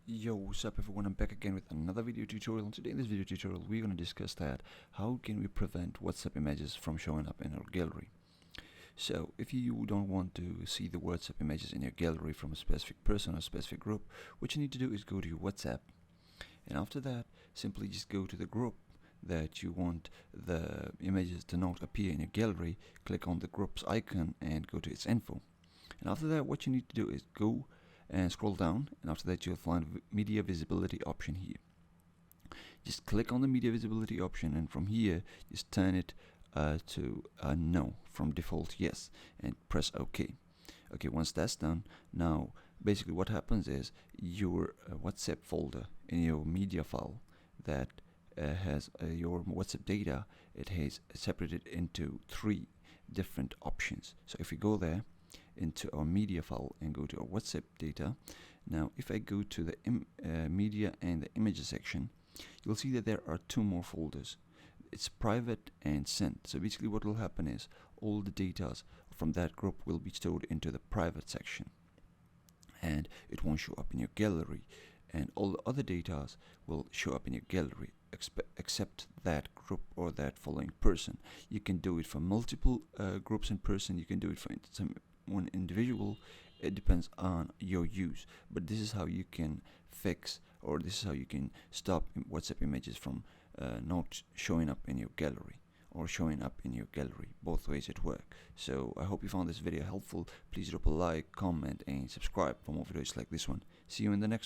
Yo, what's up everyone, I'm back again with another video tutorial, and today in this video tutorial we're going to discuss that how can we prevent WhatsApp images from showing up in our gallery. So if you don't want to see the WhatsApp images in your gallery from a specific person or specific group, what you need to do is go to your WhatsApp, and after that simply just go to the group that you want the images to not appear in your gallery. Click on the group's icon and go to its info, and after that what you need to do is go and scroll down, and after that you'll find media visibility option here. Just click on the media visibility option, and from here just turn it to no, from default yes, and press OK. Okay, once that's done, now basically what happens is your WhatsApp folder in your media file that has your WhatsApp data, it has separated into 3 different options. So if we go there into our media file and go to our WhatsApp data, now if I go to the media and the images section, you'll see that there are 2 more folders. It's private and sent. So basically what will happen is all the data from that group will be stored into the private section, and it won't show up in your gallery, and all the other data will show up in your gallery except that group or that following person. You can do it for multiple groups in person, you can do it for one individual. It depends on your use, but this is how you can fix, or this is how you can stop WhatsApp images from not showing up in your gallery or showing up in your gallery. Both ways it works. So I hope you found this video helpful. Please drop a like, comment and subscribe for more videos like this one. See you in the next one.